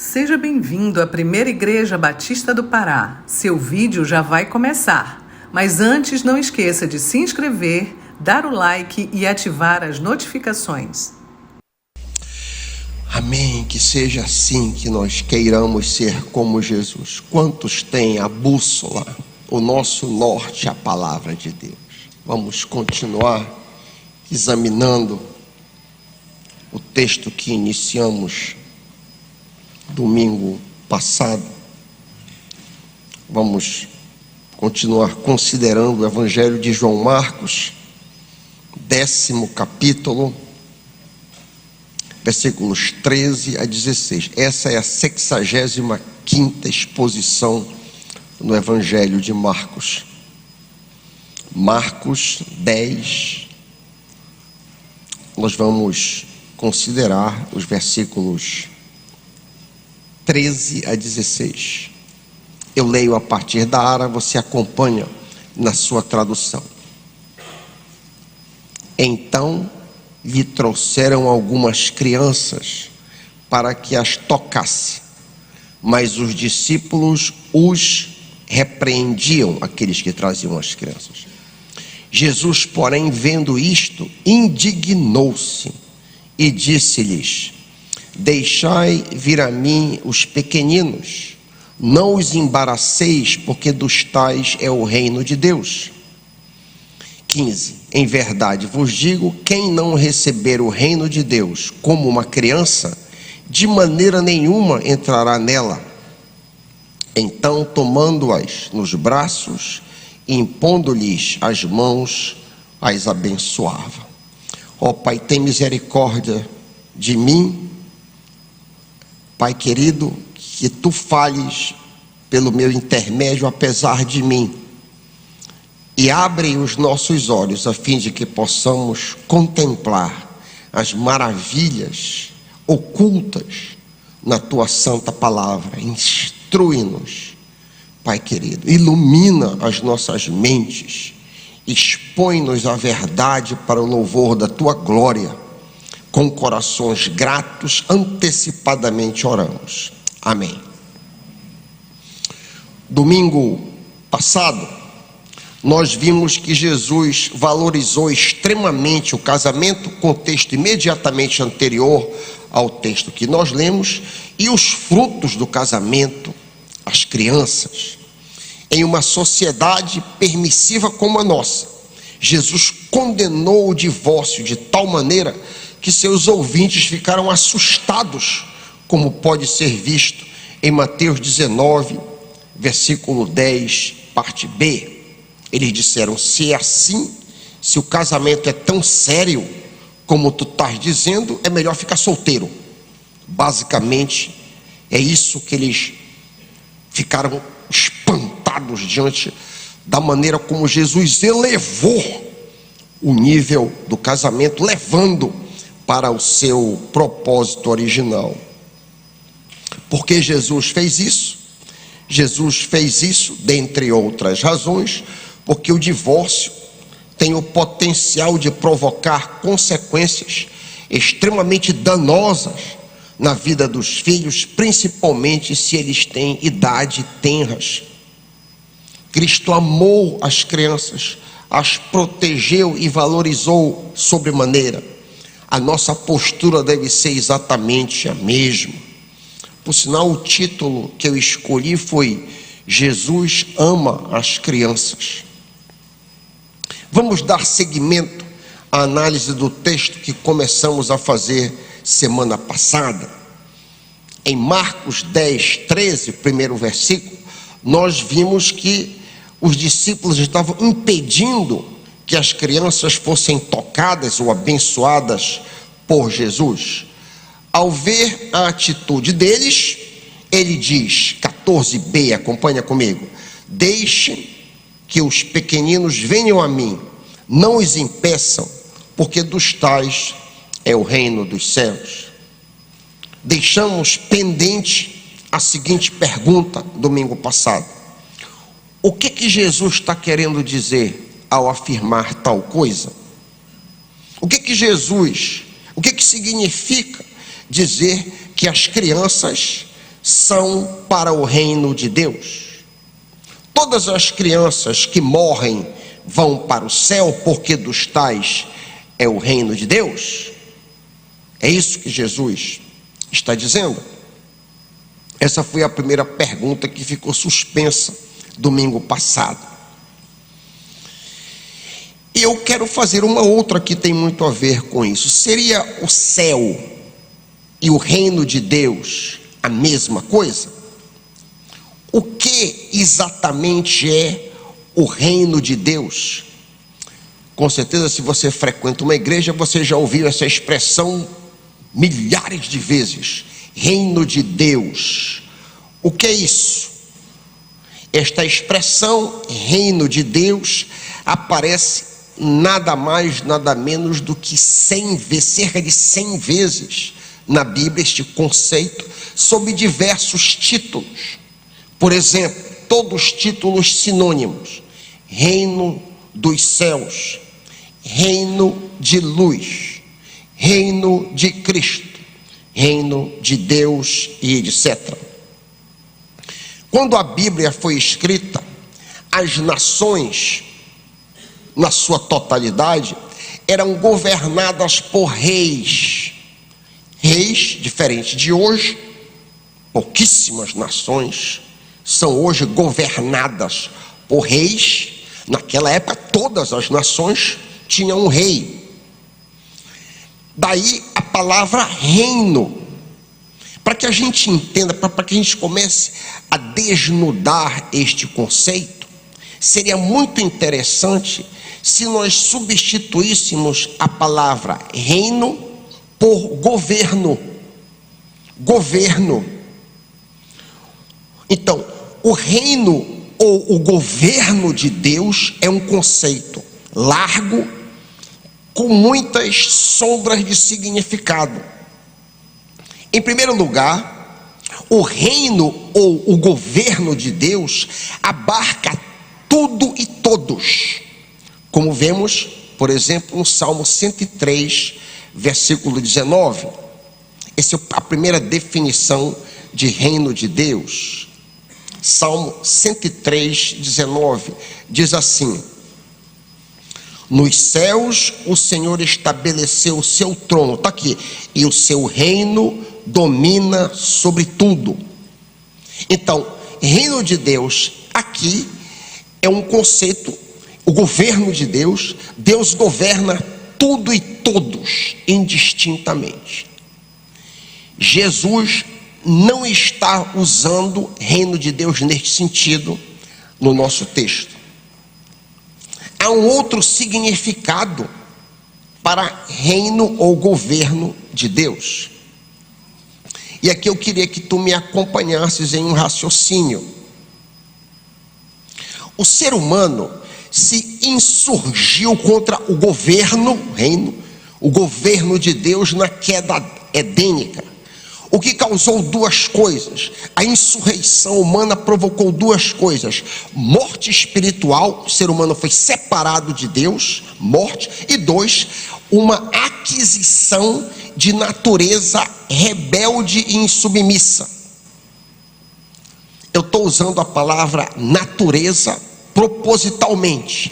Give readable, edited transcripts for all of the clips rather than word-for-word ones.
Seja bem-vindo à Primeira Igreja Batista do Pará. Seu vídeo já vai começar. Mas antes, não esqueça de se inscrever, dar o like e ativar as notificações. Amém, que seja assim, que nós queiramos ser como Jesus. Quantos têm a bússola, o nosso norte, a palavra de Deus? Vamos continuar examinando o texto que iniciamos domingo passado. Vamos continuar considerando o Evangelho de João Marcos, 10º capítulo, versículos 13 a 16. Essa é a 65ª exposição no Evangelho de Marcos. Marcos 10, nós vamos considerar os versículos 13 a 16. Eu leio a partir da Ara, você acompanha na sua tradução. Então lhe trouxeram algumas crianças para que as tocasse, mas os discípulos os repreendiam, aqueles que traziam as crianças. Jesus, porém, vendo isto, indignou-se e disse-lhes: deixai vir a mim os pequeninos, não os embaraceis, porque dos tais é o reino de Deus. 15. Em verdade vos digo, quem não receber o reino de Deus como uma criança, de maneira nenhuma entrará nela. Então, tomando-as nos braços e impondo-lhes as mãos, as abençoava. Ó Pai, tem misericórdia de mim, Pai querido, que Tu fales pelo meu intermédio, apesar de mim, e abre os nossos olhos a fim de que possamos contemplar as maravilhas ocultas na Tua santa palavra. Instrui-nos, Pai querido, ilumina as nossas mentes, expõe-nos a verdade para o louvor da Tua glória. Com corações gratos, antecipadamente oramos. Amém. Domingo passado, nós vimos que Jesus valorizou extremamente o casamento, contexto imediatamente anterior ao texto que nós lemos, e os frutos do casamento, as crianças. Em uma sociedade permissiva como a nossa, Jesus condenou o divórcio de tal maneira que seus ouvintes ficaram assustados, como pode ser visto em Mateus 19, versículo 10, parte B. Eles disseram: se é assim, se o casamento é tão sério como tu estás dizendo, é melhor ficar solteiro. Basicamente, é isso que eles ficaram espantados diante da maneira como Jesus elevou o nível do casamento, levando para o seu propósito original. Por que Jesus fez isso? Jesus fez isso, dentre outras razões, porque o divórcio tem o potencial de provocar consequências extremamente danosas na vida dos filhos, principalmente se eles têm idade tenras. Cristo amou as crianças, as protegeu e valorizou sobremaneira. A nossa postura deve ser exatamente a mesma. Por sinal, o título que eu escolhi foi Jesus ama as crianças. Vamos dar seguimento à análise do texto que começamos a fazer semana passada. Em Marcos 10, 13, primeiro versículo, nós vimos que os discípulos estavam impedindo que as crianças fossem tocadas ou abençoadas por Jesus. Ao ver a atitude deles, ele diz, 14b, acompanha comigo: deixem que os pequeninos venham a mim, não os impeçam, porque dos tais é o reino dos céus. Deixamos pendente a seguinte pergunta domingo passado: o que Jesus está querendo dizer ao afirmar tal coisa? O que significa dizer que as crianças são para o reino de Deus. Todas as crianças que morrem vão para o céu, porque dos tais é o reino de Deus. É isso que Jesus está dizendo. Essa foi a primeira pergunta que ficou suspensa domingo passado. E eu quero fazer uma outra que tem muito a ver com isso. Seria o céu e o reino de Deus a mesma coisa? O que exatamente é o reino de Deus? Com certeza, se você frequenta uma igreja, você já ouviu essa expressão milhares de vezes: reino de Deus. O que é isso? Esta expressão, reino de Deus, aparece nada mais, nada menos do que 100 vezes, cerca de 100 vezes na Bíblia, este conceito, sob diversos títulos. Por exemplo, todos títulos sinônimos: reino dos céus, reino de luz, reino de Cristo, reino de Deus e etc. Quando a Bíblia foi escrita, as nações, na sua totalidade, eram governadas por reis. Reis, diferente de hoje, pouquíssimas nações são hoje governadas por reis. Naquela época, todas as nações tinham um rei. Daí a palavra reino. Para que a gente entenda, para que a gente comece a desnudar este conceito, seria muito interessante se nós substituíssemos a palavra reino por governo. Governo. Então, o reino ou o governo de Deus é um conceito largo, com muitas sombras de significado. Em primeiro lugar, o reino ou o governo de Deus abarca tudo e todos, como vemos, por exemplo, no Salmo 103, versículo 19. Essa é a primeira definição de reino de Deus. Salmo 103, 19 diz assim: nos céus o Senhor estabeleceu o seu trono, está aqui, e o seu reino domina sobre tudo. Então, reino de Deus aqui é um conceito, o governo de Deus. Deus governa tudo e todos indistintamente. Jesus não está usando reino de Deus neste sentido no nosso texto. Há um outro significado para reino ou governo de Deus. E aqui eu queria que tu me acompanhasses em um raciocínio. O ser humano se insurgiu contra o governo, reino, o governo de Deus na queda edênica. O que causou duas coisas. A insurreição humana provocou duas coisas: morte espiritual, o ser humano foi separado de Deus, morte, e dois, uma aquisição de natureza rebelde e insubmissa. Eu estou usando a palavra natureza propositalmente.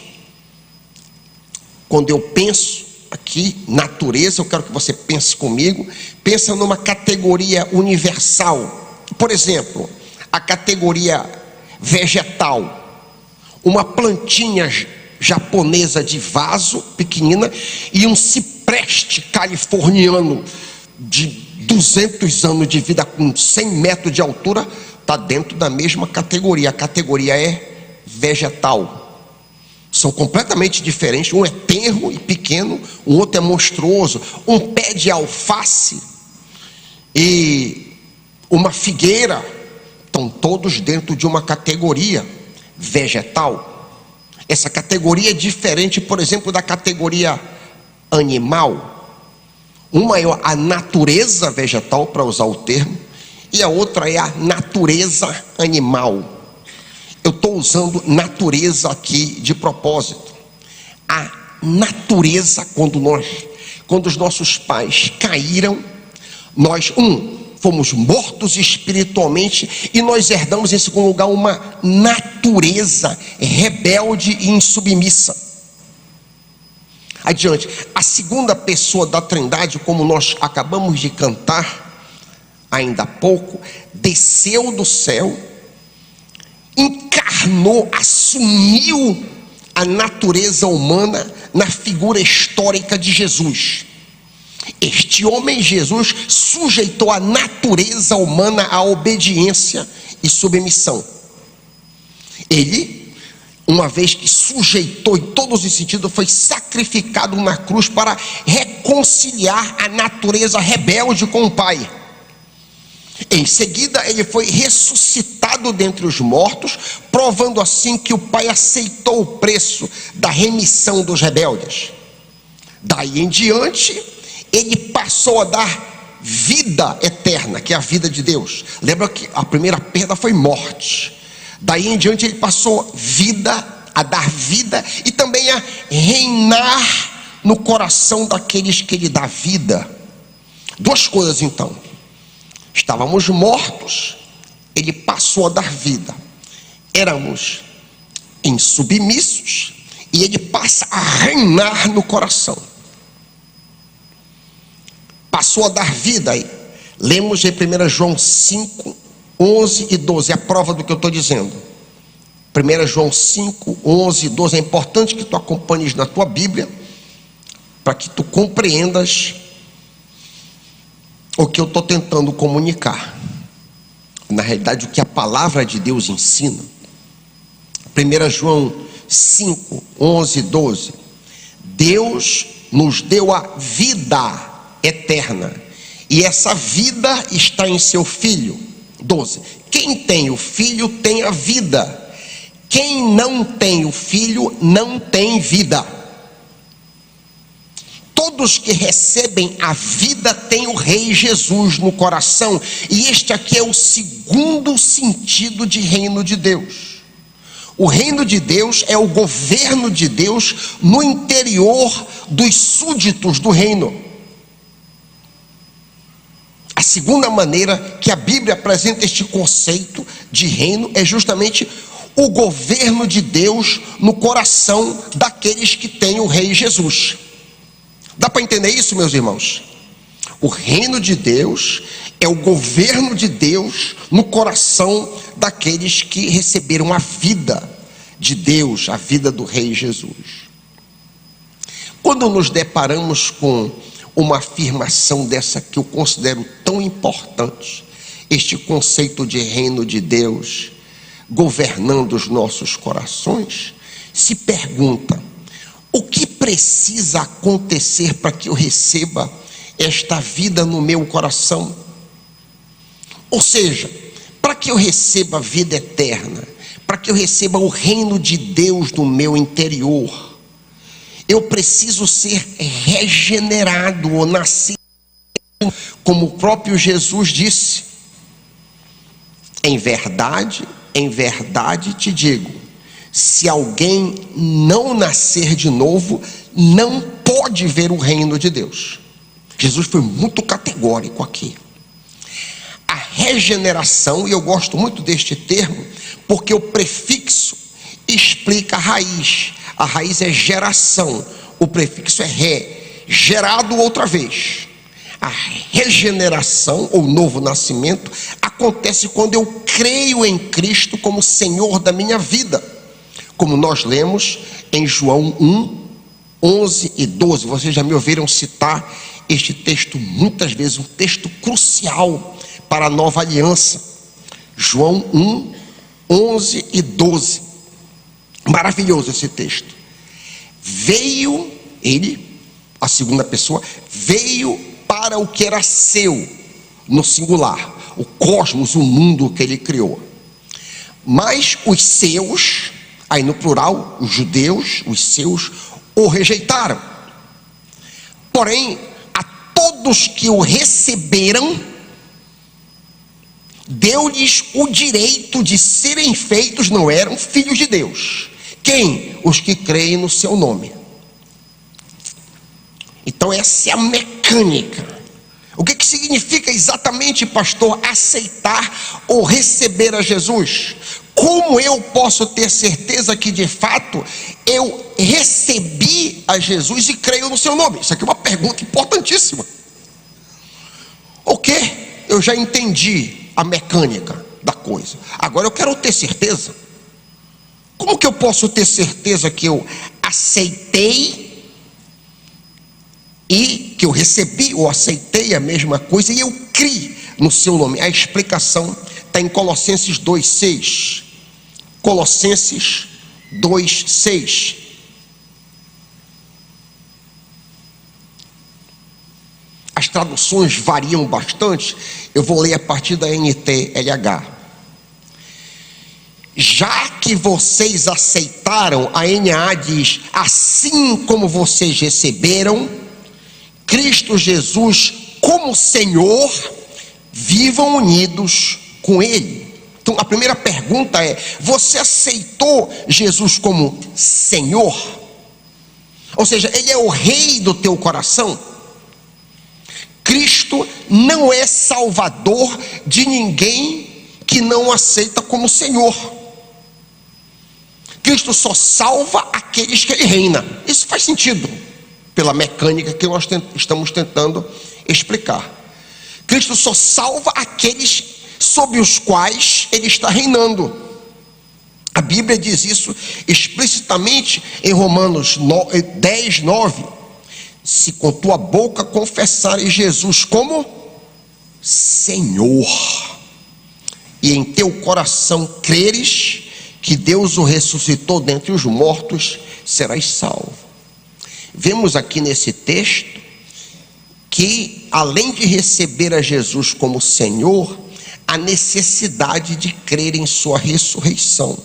Quando eu penso aqui, natureza, eu quero que você pense comigo. Pensa numa categoria universal. Por exemplo, a categoria vegetal. Uma plantinha japonesa de vaso, pequenina, e um cipreste californiano de 200 anos de vida, com 100 metros de altura, está dentro da mesma categoria. A categoria é vegetal. São completamente diferentes. Um é tenro e pequeno, o outro é monstruoso. Um pé de alface e uma figueira estão todos dentro de uma categoria vegetal. Essa categoria é diferente, por exemplo, da categoria animal. Uma é a natureza vegetal, para usar o termo, e a outra é a natureza animal. Eu estou usando natureza aqui de propósito. A natureza, quando os nossos pais caíram, nós, fomos mortos espiritualmente e nós herdamos, em segundo lugar, uma natureza rebelde e insubmissa. Adiante, a segunda pessoa da Trindade, como nós acabamos de cantar ainda há pouco, desceu do céu, encarnou, assumiu a natureza humana na figura histórica de Jesus. Este homem, Jesus, sujeitou a natureza humana à obediência e submissão. Ele, uma vez que sujeitou em todos os sentidos, foi sacrificado na cruz para reconciliar a natureza rebelde com o Pai. Em seguida, ele foi ressuscitado dentre os mortos, provando assim que o Pai aceitou o preço da remissão dos rebeldes. Daí em diante, ele passou a dar vida eterna, que é a vida de Deus. Lembra que a primeira perda foi morte. Daí em diante ele passou a dar vida e também a reinar no coração daqueles que ele dá vida. Duas coisas então: estávamos mortos, ele passou a dar vida. Éramos insubmissos e ele passa a reinar no coração. Passou a dar vida aí. Lemos em 1 João 5, 11 e 12, é a prova do que eu estou dizendo. 1 João 5, 11 e 12, é importante que tu acompanhes na tua Bíblia, para que tu compreendas o que eu estou tentando comunicar. Na realidade, o que a palavra de Deus ensina. 1 João 5, 11 e 12. Deus nos deu a vida eterna, e essa vida está em seu Filho. 12. Quem tem o Filho tem a vida. Quem não tem o Filho não tem vida. Todos que recebem a vida têm o Rei Jesus no coração, e este aqui é o segundo sentido de reino de Deus. O reino de Deus é o governo de Deus no interior dos súditos do reino. A segunda maneira que a Bíblia apresenta este conceito de reino é justamente o governo de Deus no coração daqueles que têm o Rei Jesus. Dá para entender isso, meus irmãos? O reino de Deus é o governo de Deus no coração daqueles que receberam a vida de Deus, a vida do Rei Jesus. Quando nos deparamos com uma afirmação dessa que eu considero tão importante, este conceito de reino de Deus governando os nossos corações, se pergunta: o que precisa acontecer para que eu receba esta vida no meu coração? Ou seja, para que eu receba a vida eterna, para que eu receba o reino de Deus no meu interior, eu preciso ser regenerado ou nascer, como o próprio Jesus disse: em verdade te digo, se alguém não nascer de novo, não pode ver o reino de Deus. Jesus foi muito categórico aqui. A regeneração, e eu gosto muito deste termo, porque o prefixo explica a raiz. A raiz é geração, o prefixo é ré, gerado outra vez. A regeneração ou novo nascimento acontece quando eu creio em Cristo como Senhor da minha vida, como nós lemos em João 1, 11 e 12. Vocês já me ouviram citar este texto muitas vezes, um texto crucial para a nova aliança. João 1, 11 e 12. Maravilhoso esse texto. Veio ele, a segunda pessoa, veio para o que era seu, no singular, o cosmos, o mundo que ele criou. Mas os seus, aí no plural, os judeus, os seus, o rejeitaram. Porém, a todos que o receberam, deu-lhes o direito de serem feitos, não eram filhos de Deus. Quem? Os que creem no seu nome. Então essa é a mecânica. O que significa exatamente, pastor, aceitar ou receber a Jesus? Como eu posso ter certeza que de fato eu recebi a Jesus e creio no seu nome? Isso aqui é uma pergunta importantíssima. Ok, eu já entendi a mecânica da coisa. Agora eu quero ter certeza. Como que eu posso ter certeza que eu aceitei e que eu recebi ou aceitei a mesma coisa e eu criei no seu nome? A explicação está em Colossenses 2,6. Colossenses 2,6. As traduções variam bastante. Eu vou ler a partir da NTLH. Já que vocês aceitaram, a NA diz: assim como vocês receberam Cristo Jesus como Senhor, vivam unidos com Ele. Então a primeira pergunta é: você aceitou Jesus como Senhor? Ou seja, Ele é o rei do teu coração? Cristo não é salvador de ninguém que não aceita como Senhor. Cristo só salva aqueles que Ele reina. Isso faz sentido pela mecânica que nós estamos tentando explicar. Cristo só salva aqueles sobre os quais Ele está reinando. A Bíblia diz isso explicitamente em Romanos 10:9. Se com tua boca confessares Jesus como Senhor, e em teu coração creres que Deus o ressuscitou dentre os mortos, serás salvo. Vemos aqui nesse texto que, além de receber a Jesus como Senhor, a necessidade de crer em sua ressurreição.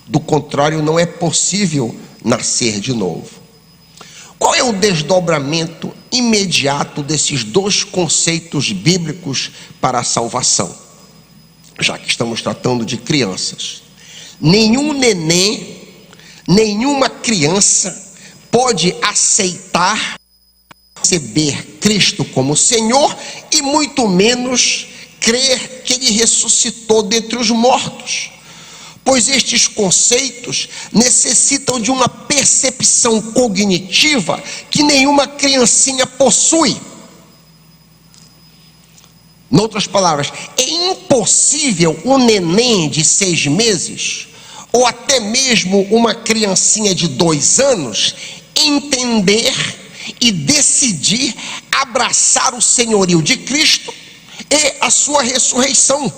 Do contrário, não é possível nascer de novo. Qual é o desdobramento imediato desses dois conceitos bíblicos para a salvação? Já que estamos tratando de crianças. Nenhum neném, nenhuma criança pode aceitar receber Cristo como Senhor e muito menos crer que Ele ressuscitou dentre os mortos, pois estes conceitos necessitam de uma percepção cognitiva que nenhuma criancinha possui. Em outras palavras, é impossível um neném de 6 meses ou até mesmo uma criancinha de 2 anos entender e decidir abraçar o senhorio de Cristo e a sua ressurreição.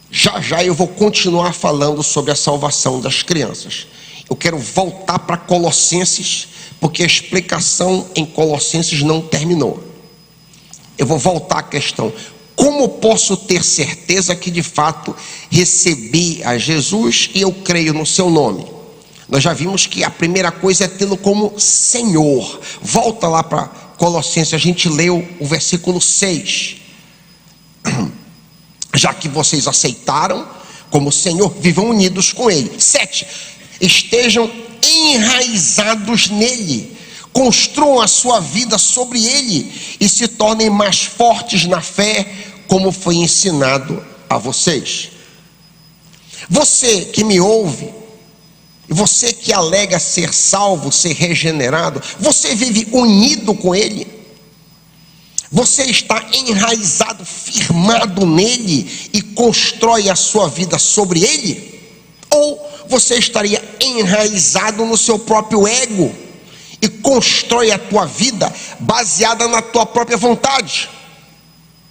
Já eu vou continuar falando sobre a salvação das crianças. Eu quero voltar para Colossenses, porque a explicação em Colossenses não terminou. Eu vou voltar à questão: como posso ter certeza que de fato recebi a Jesus e eu creio no seu nome? Nós já vimos que a primeira coisa é tê-lo como Senhor. Volta lá para Colossenses, a gente leu o versículo 6. Já que vocês aceitaram como Senhor, vivam unidos com Ele. 7, estejam enraizados nele, construam a sua vida sobre Ele e se tornem mais fortes na fé, como foi ensinado a vocês. Você que me ouve, você que alega ser salvo, ser regenerado, você vive unido com Ele? Você está enraizado, firmado nele e constrói a sua vida sobre ele? Ou você estaria enraizado no seu próprio ego e constrói a tua vida baseada na tua própria vontade?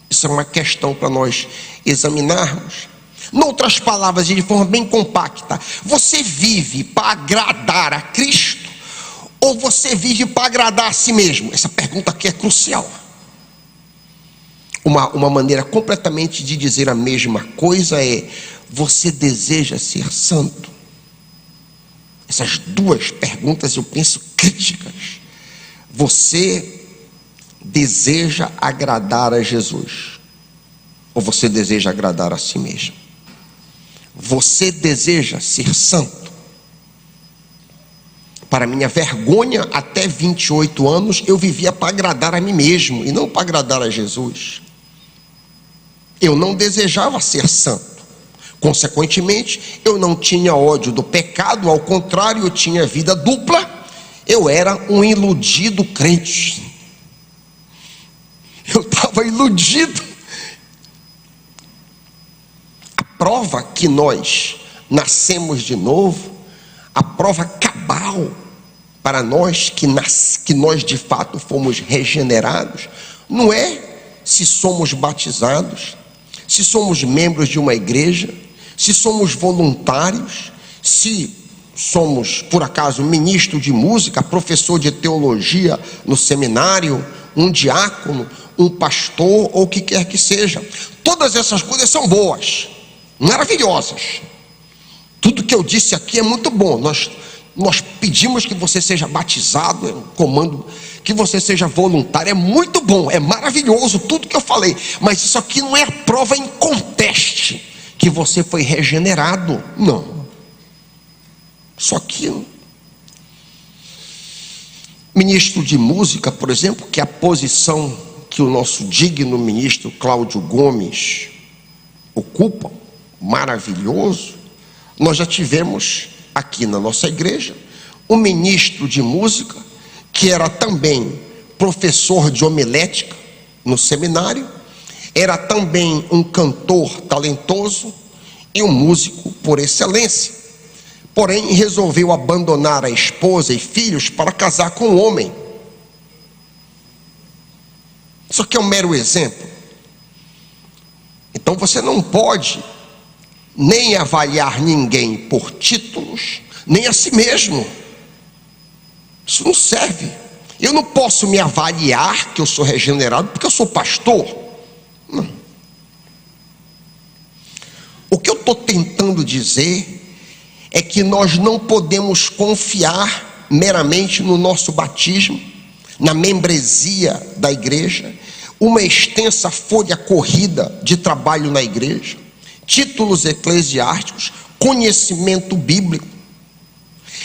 Isso é uma questão para nós examinarmos. Em outras palavras, de forma bem compacta, você vive para agradar a Cristo ou você vive para agradar a si mesmo? Essa pergunta aqui é crucial. Uma maneira completamente de dizer a mesma coisa é: você deseja ser santo? Essas duas perguntas eu penso críticas. Você deseja agradar a Jesus ou você deseja agradar a si mesmo? Você deseja ser santo? Para minha vergonha, até 28 anos, eu vivia para agradar a mim mesmo e não para agradar a Jesus. Eu não desejava ser santo. Consequentemente, eu não tinha ódio do pecado, ao contrário, eu tinha vida dupla. Eu era um iludido crente. Eu estava iludido. A prova que nós nascemos de novo, a prova cabal para nós que nós de fato fomos regenerados, não é se somos batizados, se somos membros de uma igreja, se somos voluntários, se somos, por acaso, ministro de música, professor de teologia no seminário, um diácono, um pastor ou o que quer que seja. Todas essas coisas são boas, maravilhosas. Tudo que eu disse aqui é muito bom. Nós pedimos que você seja batizado, é um comando, que você seja voluntário, é muito bom, é maravilhoso tudo que eu falei, mas isso aqui não é prova em conteste que você foi regenerado, não. Só que ministro de música, por exemplo, que é a posição que o nosso digno ministro Cláudio Gomes ocupa, maravilhoso, nós já tivemos aqui na nossa igreja um ministro de música que era também professor de homilética no seminário, era também um cantor talentoso e um músico por excelência. Porém, resolveu abandonar a esposa e filhos para casar com um homem. Isso aqui é um mero exemplo. Então você não pode nem avaliar ninguém por títulos, nem a si mesmo. Isso não serve. Eu não posso me avaliar que eu sou regenerado porque eu sou pastor. Não. O que eu estou tentando dizer é que nós não podemos confiar meramente no nosso batismo, na membresia da igreja, uma extensa folha corrida de trabalho na igreja, títulos eclesiásticos, conhecimento bíblico.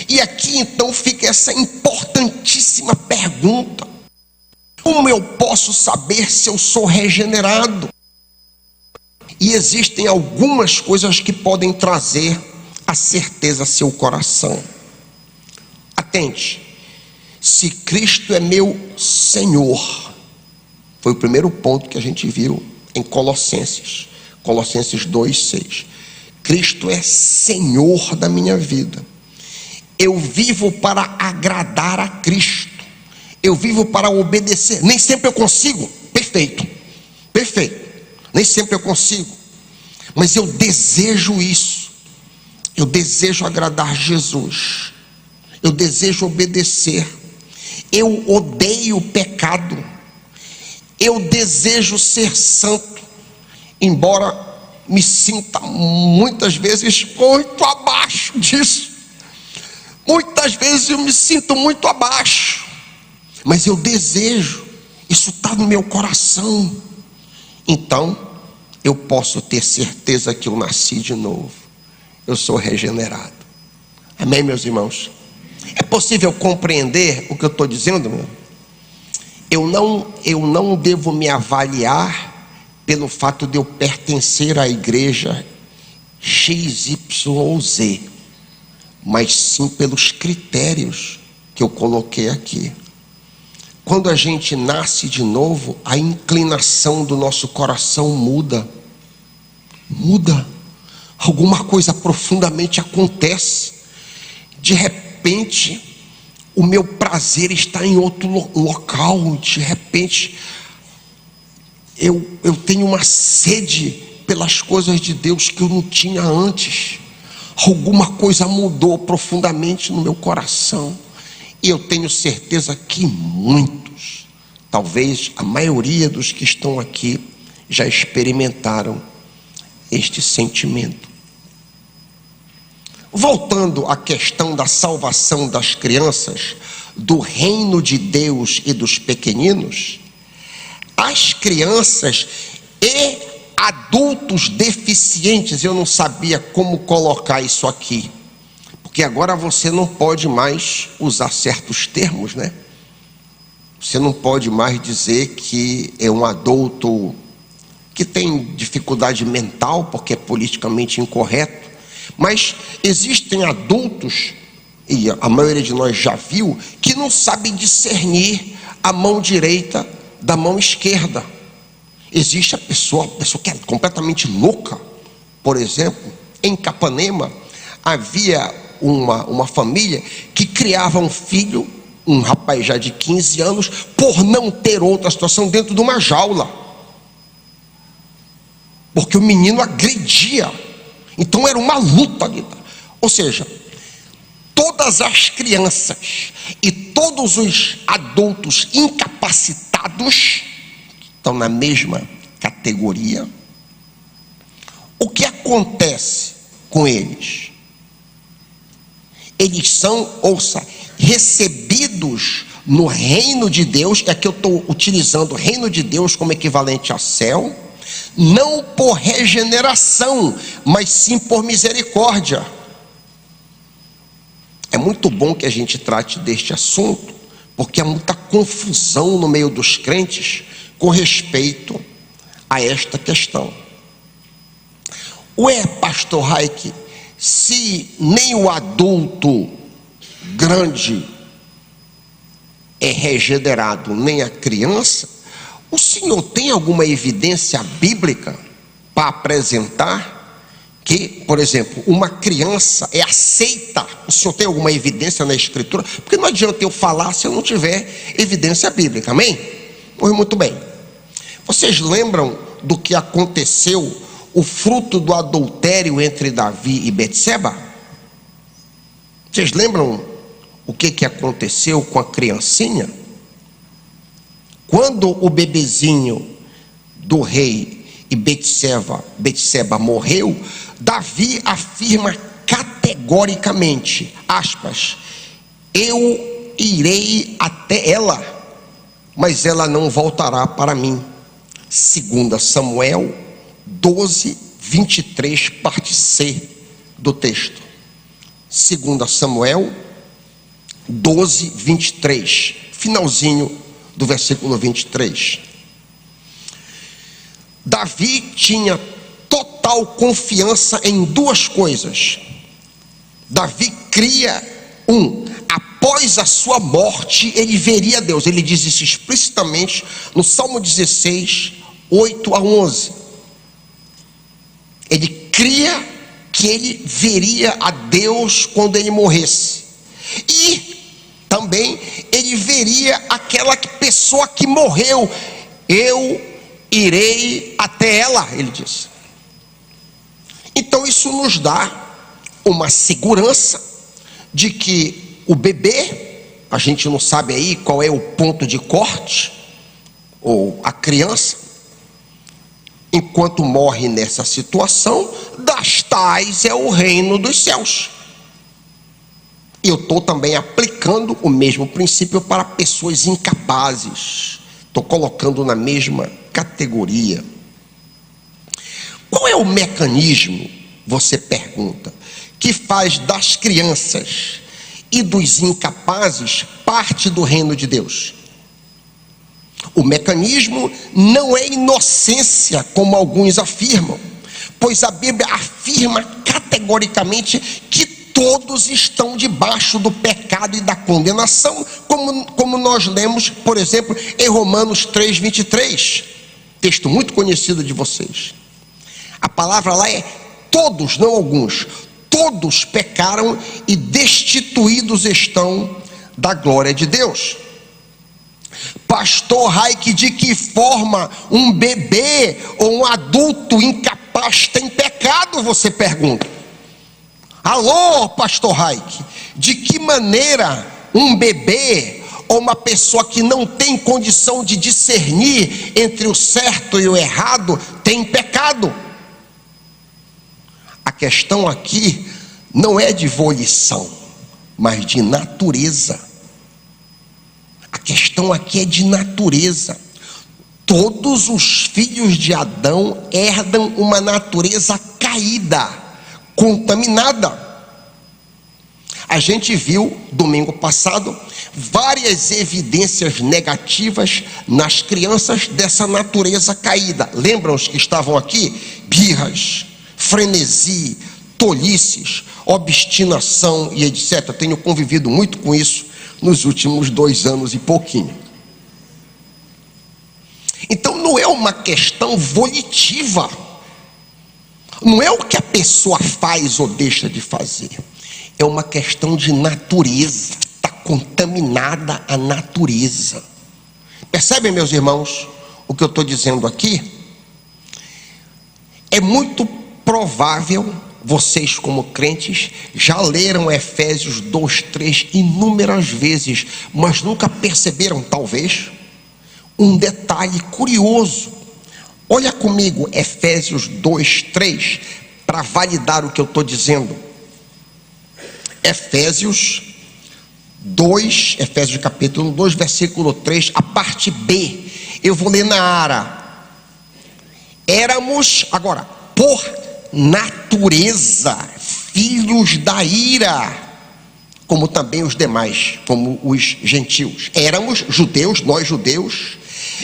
E aqui então fica essa importantíssima pergunta: como eu posso saber se eu sou regenerado? E existem algumas coisas que podem trazer a certeza a seu coração. Atente: se Cristo é meu Senhor, foi o primeiro ponto que a gente viu em Colossenses 2:6. Cristo é Senhor da minha vida. Eu vivo para agradar a Cristo. Eu vivo para obedecer. Nem sempre eu consigo. Perfeito. Nem sempre eu consigo. Mas eu desejo isso. Eu desejo agradar Jesus. Eu desejo obedecer. Eu odeio o pecado. Eu desejo ser santo. Embora me sinta muitas vezes muito abaixo disso. Muitas vezes eu me sinto muito abaixo. Mas eu desejo. Isso está no meu coração. Então, eu posso ter certeza que eu nasci de novo. Eu sou regenerado. Amém, meus irmãos? É possível compreender o que eu estou dizendo, meu? Eu não devo me avaliar pelo fato de eu pertencer à igreja X, Y ou Z, mas sim pelos critérios que eu coloquei aqui. Quando a gente nasce de novo, a inclinação do nosso coração muda. Alguma coisa profundamente acontece. De repente, o meu prazer está em outro local. De repente, eu tenho uma sede pelas coisas de Deus que eu não tinha antes. Alguma coisa mudou profundamente no meu coração. E eu tenho certeza que muitos, talvez a maioria dos que estão aqui, já experimentaram este sentimento. Voltando à questão da salvação das crianças, do reino de Deus e dos pequeninos, as crianças e adultos deficientes, eu não sabia como colocar isso aqui, Porque agora você não pode mais usar certos termos, né? Você não pode mais dizer que é um adulto que tem dificuldade mental, porque é politicamente incorreto. Mas existem adultos, e a maioria de nós já viu, que não sabem discernir a mão direita da mão esquerda. Existe a pessoa que é completamente louca. Por exemplo, em Capanema, havia uma família que criava um filho, um rapaz já de 15 anos, por não ter outra situação, dentro de uma jaula. Porque o menino agredia. Então era uma luta ali. Ou seja, todas as crianças e todos os adultos incapacitados estão na mesma categoria. O que acontece com eles? Eles são, ouça, recebidos no reino de Deus. É que eu estou utilizando o reino de Deus como equivalente a céu, não por regeneração, mas sim por misericórdia. É muito bom que a gente trate deste assunto, porque há muita confusão no meio dos crentes com respeito a esta questão. Ué, pastor Raik, se nem o adulto grande é regenerado, nem a criança, o senhor tem alguma evidência bíblica para apresentar que, por exemplo, uma criança é aceita? O senhor tem alguma evidência na escritura? Porque não adianta eu falar se eu não tiver evidência bíblica, amém? Pois muito bem. Vocês lembram do que aconteceu, o fruto do adultério entre Davi e Betseba? Vocês lembram o que aconteceu com a criancinha? Quando o bebezinho do rei e Betseba morreu, Davi afirma categoricamente, aspas, eu irei até ela, mas ela não voltará para mim. 2 Samuel 12, 23, parte C do texto. 2 Samuel 12, 23, finalzinho do versículo 23. Davi tinha total confiança em duas coisas. Davi cria, após a sua morte ele veria Deus. Ele diz isso explicitamente no Salmo 16, 8 a 11. Ele cria que ele veria a Deus quando ele morresse. E também ele veria aquela pessoa que morreu. Eu irei até ela, ele diz. Então isso nos dá uma segurança de que o bebê, a gente não sabe aí qual é o ponto de corte, ou a criança, enquanto morre nessa situação, das tais é o reino dos céus. Eu estou também aplicando o mesmo princípio para pessoas incapazes. Estou colocando na mesma categoria. Qual é o mecanismo, você pergunta, que faz das crianças e dos incapazes parte do reino de Deus? O mecanismo não é inocência, como alguns afirmam, pois a Bíblia afirma categoricamente que todos estão debaixo do pecado e da condenação, como nós lemos, por exemplo, em Romanos 3, 23, texto muito conhecido de vocês. A palavra lá é todos, não alguns. Todos pecaram e destituídos estão da glória de Deus. Pastor Raik, de que forma um bebê ou um adulto incapaz tem pecado, você pergunta? Alô, pastor Raik, de que maneira um bebê ou uma pessoa que não tem condição de discernir entre o certo e o errado tem pecado? A questão aqui não é de volição, mas de natureza. A questão aqui é de natureza. Todos os filhos de Adão herdam uma natureza caída, contaminada. a gente viu domingo passado várias evidências negativas nas crianças dessa natureza caída. Lembram os que estavam aqui? Birras, frenesi, tolices, obstinação e etc. Tenho convivido muito com isso nos últimos 2 anos e pouquinho. Então não é uma questão volitiva, não é o que a pessoa faz ou deixa de fazer, é uma questão de natureza. Está contaminada a natureza. Percebem, meus irmãos, o que eu estou dizendo aqui? É muito provável, vocês como crentes já leram Efésios 2:3 inúmeras vezes, mas nunca perceberam, talvez, um detalhe curioso. Olha comigo Efésios 2:3 para validar o que eu estou dizendo. Efésios capítulo 2, versículo 3, a parte B. Eu vou ler na Ara. Éramos, agora, por natureza, filhos da ira, como também os demais, como os gentios. Éramos judeus, nós judeus,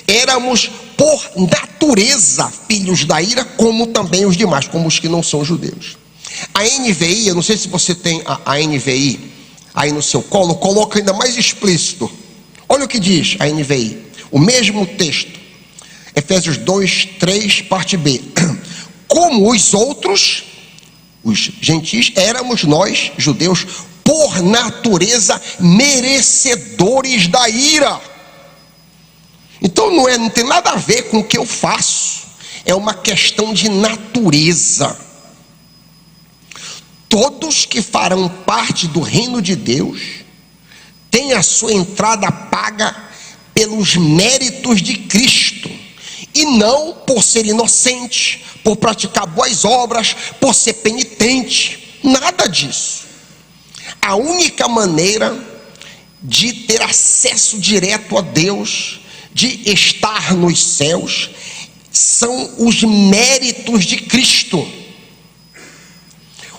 éramos por natureza filhos da ira, como também os demais, como os que não são judeus. A NVI, eu não sei se você tem a NVI aí no seu colo, coloca ainda mais explícito. Olha o que diz a NVI, o mesmo texto, Efésios 2:3, parte B. Como os outros, os gentis, éramos nós, judeus, por natureza merecedores da ira. Então não tem nada a ver com o que eu faço, é uma questão de natureza. Todos que farão parte do reino de Deus têm a sua entrada paga pelos méritos de Cristo, e não por ser inocente, por praticar boas obras, por ser penitente, nada disso. A única maneira de ter acesso direto a Deus, de estar nos céus, são os méritos de Cristo.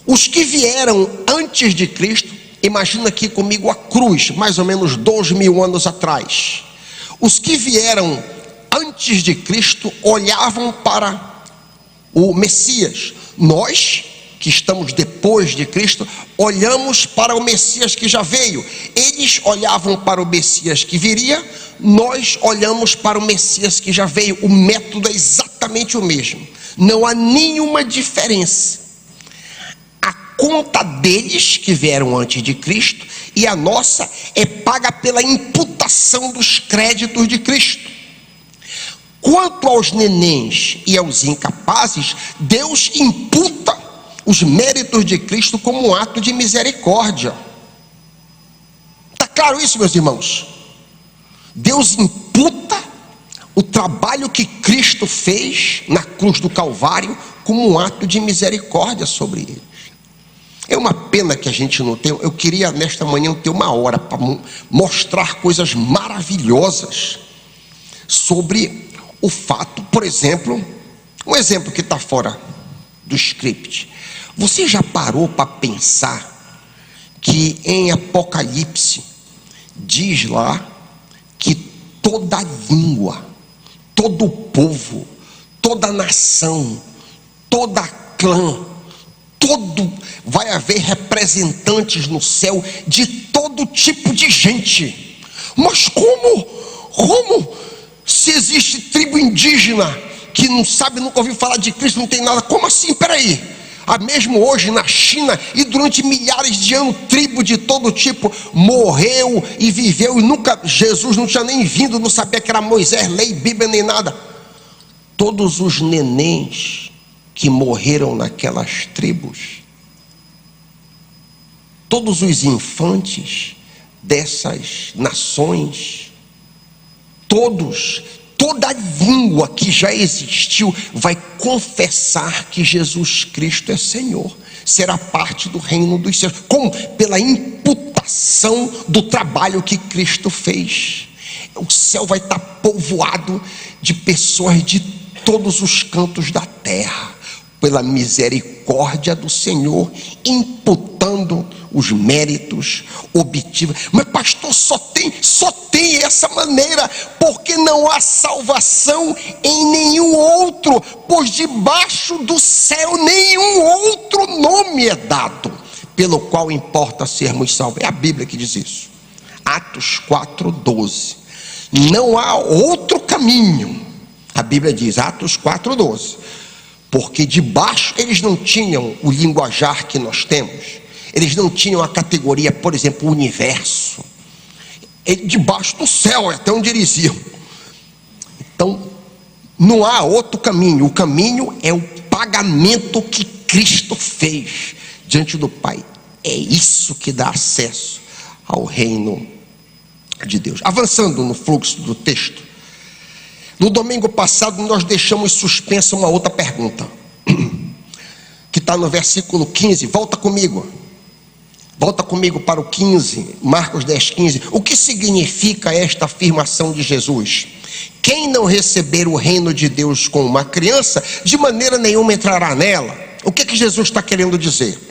Os que vieram antes de Cristo, imagina aqui comigo a cruz, mais ou menos 2000 anos atrás. Os que vieram antes de Cristo olhavam para o Messias. Nós, que estamos depois de Cristo, olhamos para o Messias que já veio. Eles olhavam para o Messias que viria, nós olhamos para o Messias que já veio. O método é exatamente o mesmo, não há nenhuma diferença. A conta deles que vieram antes de Cristo e a nossa é paga pela imputação dos créditos de Cristo. Quanto aos nenéns e aos incapazes, Deus imputa os méritos de Cristo como um ato de misericórdia. Está claro isso, meus irmãos? Deus imputa o trabalho que Cristo fez na cruz do Calvário como um ato de misericórdia sobre ele. É uma pena que a gente não tem. Eu queria nesta manhã ter 1 hora para mostrar coisas maravilhosas sobre o fato, por exemplo, um exemplo que está fora do script. Você já parou para pensar que em Apocalipse diz lá que toda língua, todo povo, toda nação, toda clã, vai haver representantes no céu de todo tipo de gente? Mas como se existe tribo indígena que não sabe, nunca ouviu falar de Cristo, não tem nada? Como assim? Peraí, mesmo hoje na China e durante milhares de anos, tribo de todo tipo morreu e viveu, e nunca, Jesus não tinha nem vindo, não sabia que era Moisés, lei, Bíblia, nem nada. Todos os nenéns que morreram naquelas tribos, todos os infantes dessas nações, toda língua que já existiu vai confessar que Jesus Cristo é Senhor, será parte do reino dos céus. Como? Pela imputação do trabalho que Cristo fez. O céu vai estar povoado de pessoas de todos os cantos da terra, pela misericórdia do Senhor, imputando os méritos obtidos. Mas pastor, só tem essa maneira, porque não há salvação em nenhum outro, pois debaixo do céu nenhum outro nome é dado, pelo qual importa sermos salvos. É a Bíblia que diz isso. Atos 4:12. Não há outro caminho. A Bíblia diz, Atos 4:12. Porque debaixo, eles não tinham o linguajar que nós temos. Eles não tinham a categoria, por exemplo, o universo. Debaixo do céu, é até onde eles iam. Então, não há outro caminho. O caminho é o pagamento que Cristo fez diante do Pai. É isso que dá acesso ao reino de Deus. Avançando no fluxo do texto. No domingo passado nós deixamos suspensa uma outra pergunta, que está no versículo 15, volta comigo para o 15, Marcos 10:15. O que significa esta afirmação de Jesus? Quem não receber o reino de Deus como uma criança, de maneira nenhuma entrará nela. O que Jesus está querendo dizer?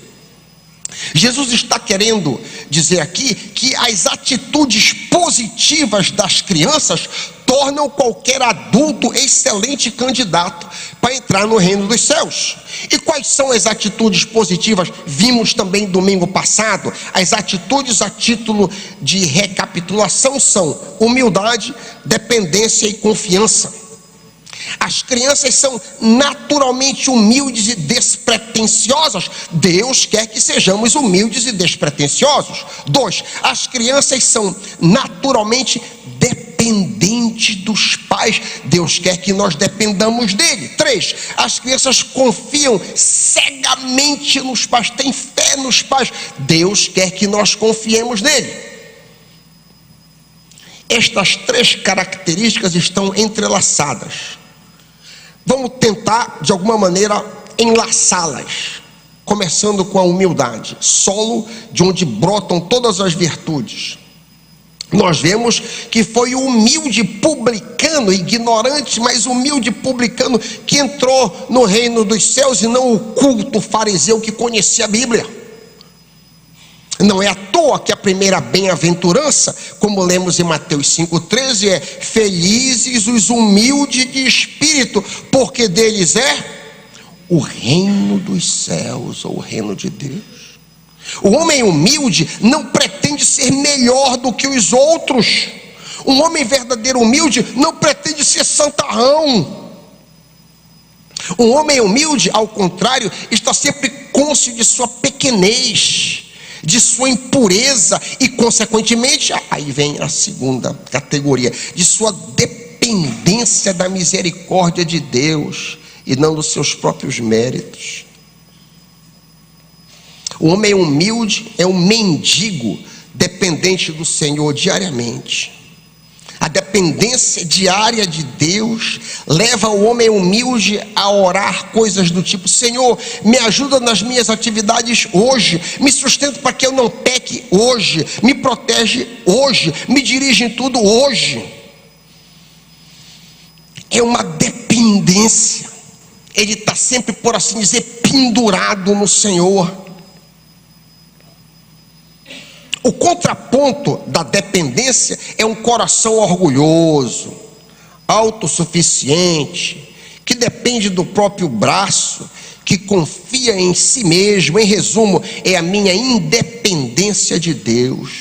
Jesus está querendo dizer aqui que as atitudes positivas das crianças tornam qualquer adulto excelente candidato para entrar no reino dos céus. E quais são as atitudes positivas? Vimos também domingo passado. As atitudes a título de recapitulação são humildade, dependência e confiança. As crianças são naturalmente humildes e despretensiosas. Deus quer que sejamos humildes e despretensiosos. 2. As crianças são naturalmente dependentes dos pais. Deus quer que nós dependamos dele. 3. As crianças confiam cegamente nos pais, têm fé nos pais. Deus quer que nós confiemos nele. Estas 3 características estão entrelaçadas. Vamos tentar, de alguma maneira, enlaçá-las, começando com a humildade, solo de onde brotam todas as virtudes. Nós vemos que foi o humilde publicano, ignorante, mas humilde publicano, que entrou no reino dos céus, e não o culto fariseu que conhecia a Bíblia. Não é à toa que a primeira bem-aventurança, como lemos em Mateus 5,13, é: felizes os humildes de espírito, porque deles é o reino dos céus, ou o reino de Deus. O homem humilde não pretende ser melhor do que os outros. Um homem verdadeiro humilde não pretende ser santarrão. Um homem humilde, ao contrário, está sempre cônscio de sua pequenez, de sua impureza e, consequentemente, aí vem a segunda categoria, de sua dependência da misericórdia de Deus e não dos seus próprios méritos. O homem humilde é um mendigo dependente do Senhor diariamente. A dependência diária de Deus leva o homem humilde a orar coisas do tipo: Senhor, me ajuda nas minhas atividades hoje, me sustenta para que eu não peque hoje, me protege hoje, me dirige em tudo hoje. É uma dependência. Ele está sempre, por assim dizer, pendurado no Senhor. O contraponto da dependência é um coração orgulhoso, autossuficiente, que depende do próprio braço, que confia em si mesmo. Em resumo, é a minha independência de Deus.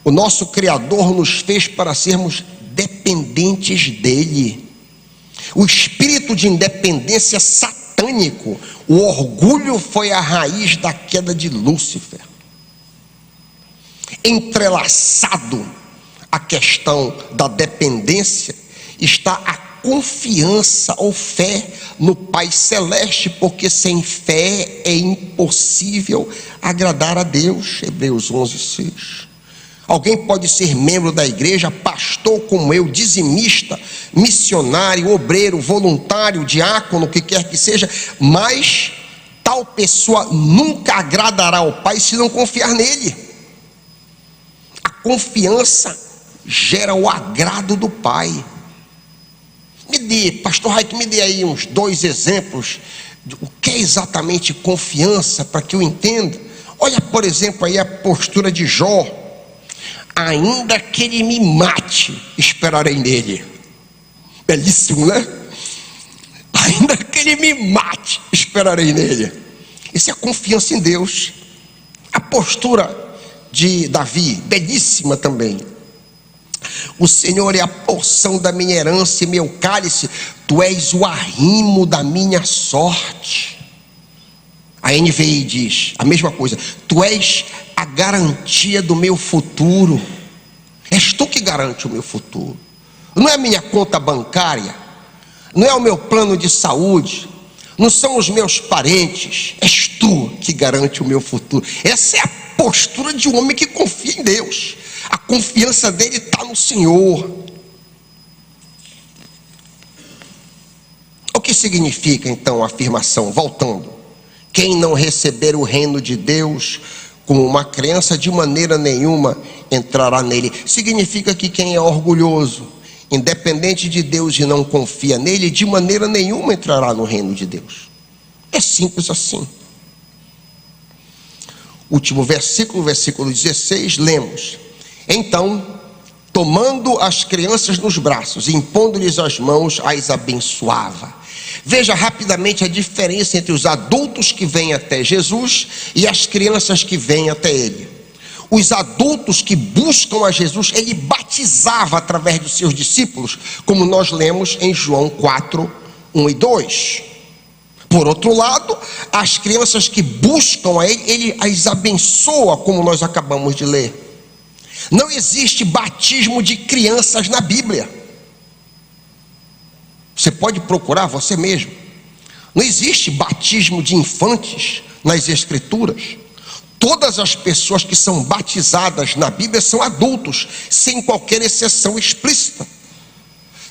O nosso Criador nos fez para sermos dependentes dele. O espírito de independência é satânico. O orgulho foi a raiz da queda de Lúcifer. Entrelaçado à questão da dependência está a confiança ou fé no Pai Celeste, porque sem fé é impossível agradar a Deus. Hebreus 11:6. Alguém pode ser membro da igreja, pastor como eu, dizimista, missionário, obreiro, voluntário, diácono, o que quer que seja, mas tal pessoa nunca agradará ao Pai se não confiar nele. Confiança gera o agrado do Pai. Pastor Raik, me dê aí uns 2 exemplos do que é exatamente confiança, para que eu entenda. Olha, por exemplo, aí a postura de Jó: ainda que ele me mate, esperarei nele. Belíssimo, né? Ainda que ele me mate, esperarei nele. Isso é confiança em Deus. A postura de Davi, belíssima também: o Senhor é a porção da minha herança e meu cálice, tu és o arrimo da minha sorte. A NVI diz a mesma coisa: tu és a garantia do meu futuro. És tu que garante o meu futuro. Não é a minha conta bancária, não é o meu plano de saúde, não são os meus parentes. És tu que garante o meu futuro. Essa é a postura de um homem que confia em Deus. A confiança dele está no Senhor. O que significa então a afirmação? Voltando: quem não receber o reino de Deus como uma criança, de maneira nenhuma entrará nele. Significa que quem é orgulhoso, independente de Deus, e não confia nele, de maneira nenhuma entrará no reino de Deus. É simples assim. Último versículo, versículo 16, lemos: então, tomando as crianças nos braços e impondo-lhes as mãos, as abençoava. Veja rapidamente a diferença entre os adultos que vêm até Jesus e as crianças que vêm até ele. Os adultos que buscam a Jesus, ele batizava através dos seus discípulos, como nós lemos em João 4, 1 e 2. Por outro lado, as crianças que buscam a ele, ele as abençoa, como nós acabamos de ler. Não existe batismo de crianças na Bíblia. Você pode procurar você mesmo. Não existe batismo de infantes nas Escrituras. Todas as pessoas que são batizadas na Bíblia são adultos, sem qualquer exceção explícita.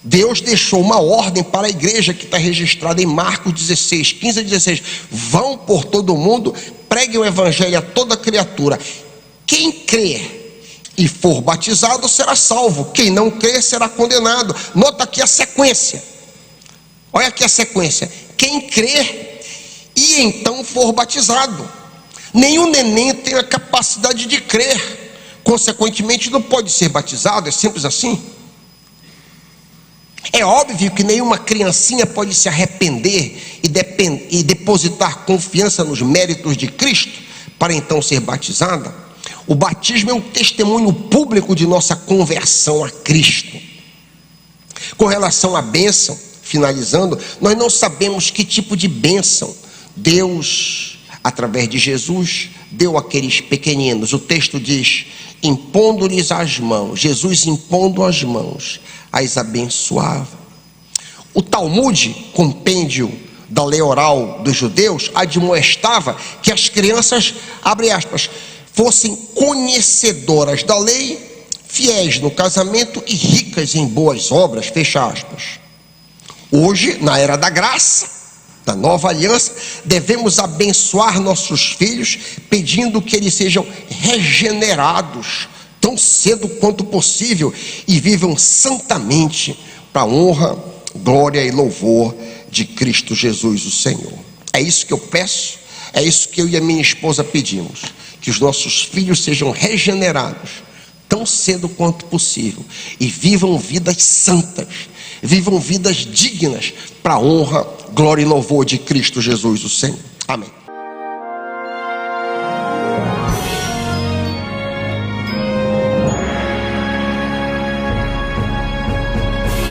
Deus deixou uma ordem para a igreja que está registrada em Marcos 16, 15 a 16. Vão por todo o mundo, preguem o evangelho a toda criatura. Quem crer e for batizado será salvo. Quem não crer será condenado. Nota aqui a sequência. Olha aqui a sequência: quem crer e então for batizado. Nenhum neném tem a capacidade de crer, consequentemente não pode ser batizado. É simples assim. É óbvio que nenhuma criancinha pode se arrepender e depositar confiança nos méritos de Cristo para então ser batizada. O batismo é um testemunho público de nossa conversão a Cristo. Com relação à bênção, finalizando, nós não sabemos que tipo de bênção Deus, através de Jesus, deu àqueles pequeninos. O texto diz: impondo-lhes as mãos. Jesus, impondo as mãos, as abençoava. O Talmud, compêndio da lei oral dos judeus, admoestava que as crianças, abre aspas, fossem conhecedoras da lei, fiéis no casamento e ricas em boas obras, fecha aspas. Hoje, na era da graça, da nova aliança, devemos abençoar nossos filhos, pedindo que eles sejam regenerados tão cedo quanto possível e vivam santamente para a honra, glória e louvor de Cristo Jesus, o Senhor. É isso que eu peço, é isso que eu e a minha esposa pedimos: que os nossos filhos sejam regenerados tão cedo quanto possível e vivam vidas santas, vivam vidas dignas para a honra, glória e louvor de Cristo Jesus, o Senhor. Amém.